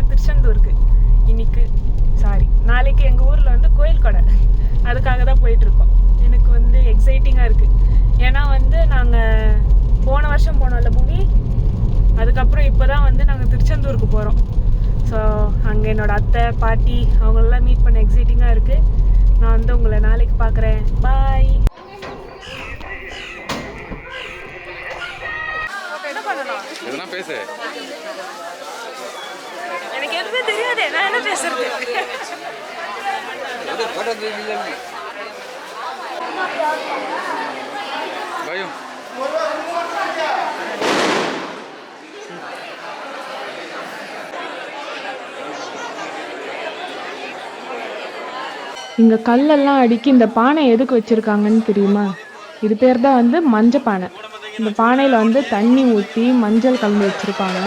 திருச்செந்தூருக்கு. நாளைக்கு எங்கள் ஊரில் வந்து கோயில் கொடை, அதுக்காக தான் போயிட்டுருக்கோம். எனக்கு வந்து எக்ஸைட்டிங்காக இருக்குது. ஏன்னா வந்து நாங்கள் போன வருஷம் போனோம்ல பூமி, அதுக்கப்புறம் இப்போ தான் வந்து நாங்கள் திருச்செந்தூருக்கு போகிறோம். ஸோ அங்கே என்னோடய அத்தை பாட்டி அவங்களெல்லாம் மீட் பண்ண எக்ஸைட்டிங்காக இருக்குது. நான் வந்து உங்களை நாளைக்கு பார்க்குறேன். பாய். எனக்கு எதுவுமே தெரியாது, நான் என்ன பேசுறது. இங்கே கல்லெல்லாம் அடுக்கி இந்த பானை எதுக்கு வச்சுருக்காங்கன்னு தெரியுமா? இது பேர் தான் வந்து மஞ்சள் பானை. இந்த பானையில் வந்து தண்ணி ஊற்றி மஞ்சள் கலந்து வச்சுருப்பாங்க.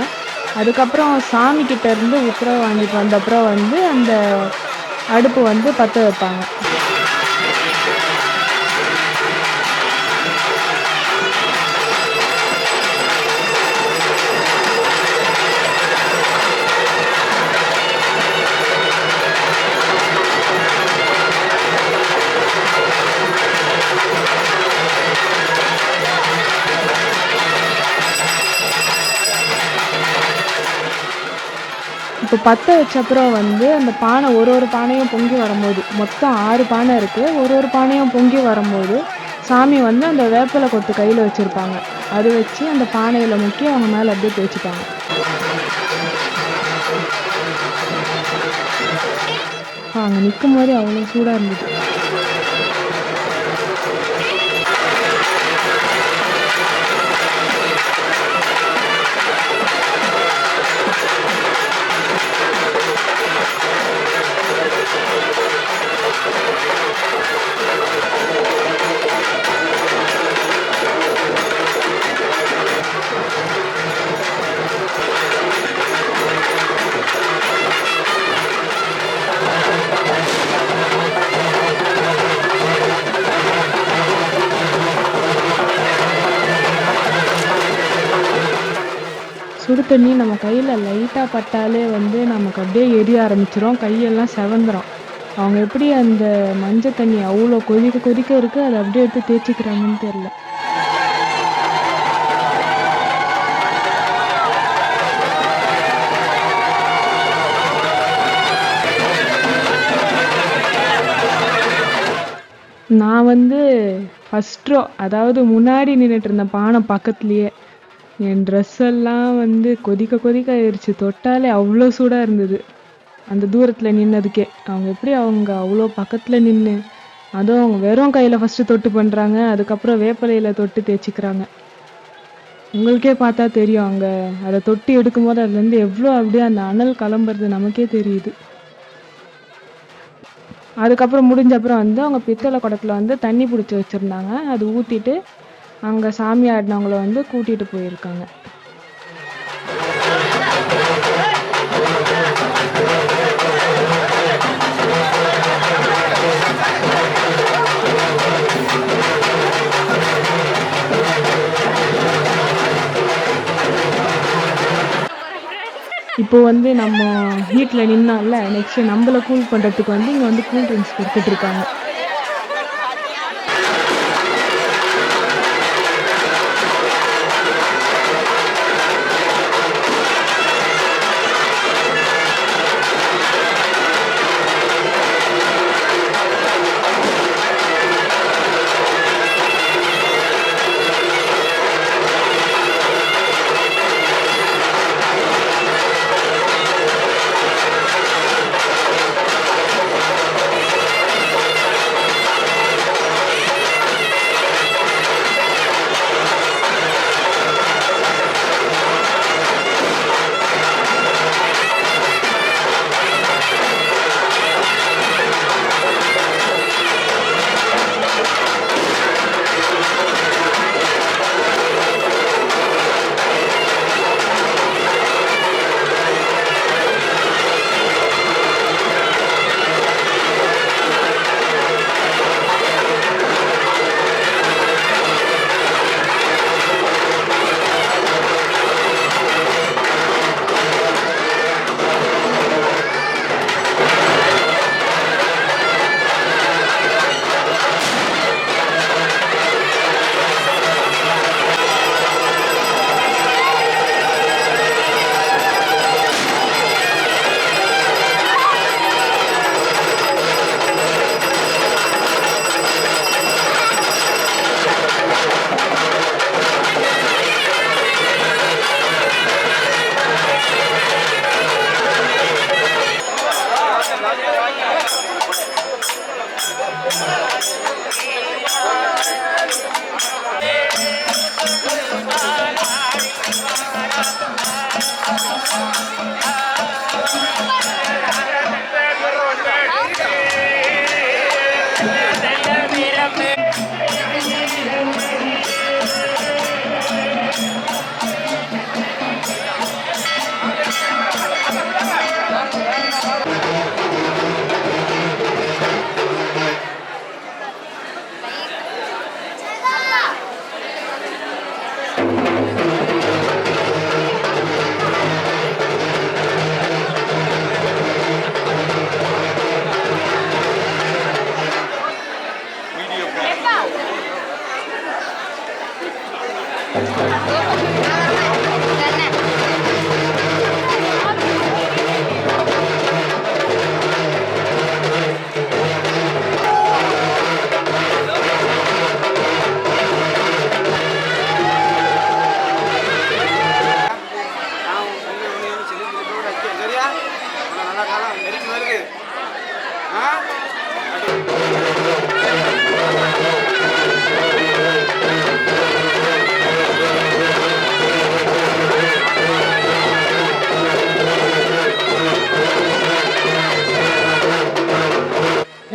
அதுக்கப்புறம் சாமிக்கிட்ட இருந்து உத்தரவு வாங்கிட்டு வந்தப்புறம் வந்து அந்த அடுப்பு வந்து பற்ற வைப்பாங்க. இப்போ பற்ற வச்சப்புறம் வந்து அந்த பானை ஒரு பானையும் பொங்கி வரும்போது, மொத்தம் 6 பானை இருக்குது. ஒரு பானையும் பொங்கி வரும்போது சாமி வந்து அந்த வேப்பிலை கொத்து கையில் வச்சுருப்பாங்க. அது வச்சு அந்த பானையில் முக்கி அவங்க மேலே அப்படியே தேய்ச்சிப்பாங்க. அங்கே நிற்கும் போதே அவ்வளோ சூடாக இருந்துச்சு. சுடு தண்ணி நம்ம கையில் லைட்டாக பட்டாலே வந்து நமக்கு அப்படியே எரிய ஆரம்பிச்சிடும், கையெல்லாம் செவந்துடும். அவங்க எப்படி அந்த மஞ்சள் தண்ணி அவ்வளோ கொதிக்க கொதிக்க இருக்குது, அதை அப்படியே எடுத்து தேய்ச்சிக்கிறாங்கன்னு தெரில. நான் வந்து ஃபஸ்ட் ரோ, அதாவது முன்னாடி நின்றுட்டு இருந்த பானை பக்கத்துலேயே. என் ட்ரெஸ் எல்லாம் வந்து கொதிக்க கொதிக்க ஆயிடுச்சு. தொட்டாலே அவ்வளோ சூடாக இருந்தது அந்த தூரத்தில் நின்னதுக்கே. அவங்க அவ்வளோ பக்கத்தில் நின்று, அதுவும் அவங்க வெறும் கையில் ஃபஸ்ட்டு தொட்டு பண்ணுறாங்க, அதுக்கப்புறம் வேப்பிலையில் தொட்டு தேய்ச்சிக்கிறாங்க. உங்களுக்கே பார்த்தா தெரியும், அங்கே அதை தொட்டி எடுக்கும்போது அதுலேருந்து எவ்வளோ அப்படியே அந்த அனல் கிளம்புறது நமக்கே தெரியுது. அதுக்கப்புறம் முடிஞ்ச அப்புறம் வந்து அவங்க பித்தளை குடத்துல வந்து தண்ணி பிடிச்சி வச்சுருந்தாங்க. அது ஊற்றிட்டு அங்கே சாமி ஆடினவங்கள வந்து கூட்டிகிட்டு போயிருக்காங்க. இப்போ வந்து நம்ம ஹீட்டில் நின்னால நெக்ஸ்ட்டு நம்மளை கூல் பண்ணுறதுக்கு வந்து இங்கே வந்து கூல் ட்ரிங்க்ஸ் கொடுத்துட்ருக்காங்க.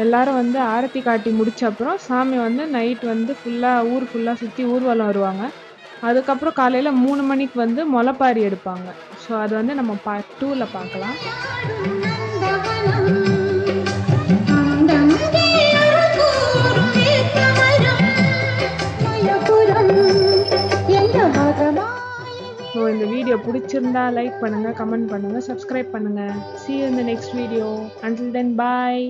எல்லாரும் வந்து ஆரத்தி காட்டி முடிச்ச அப்புறம் சாமி வந்து நைட் வந்து ஃபுல்லாக ஊர் ஃபுல்லாக சுற்றி ஊர்வலம் வருவாங்க. அதுக்கப்புறம் காலையில் 3 மணிக்கு வந்து முளைப்பாரி எடுப்பாங்க. ஸோ அது வந்து நம்ம பார்ட் 2ல பார்க்கலாம். ஸோ இந்த வீடியோ பிடிச்சிருந்தா லைக் பண்ணுங்கள், கமெண்ட் பண்ணுங்கள், சப்ஸ்கிரைப் பண்ணுங்கள். See you in the next video. Until then, bye.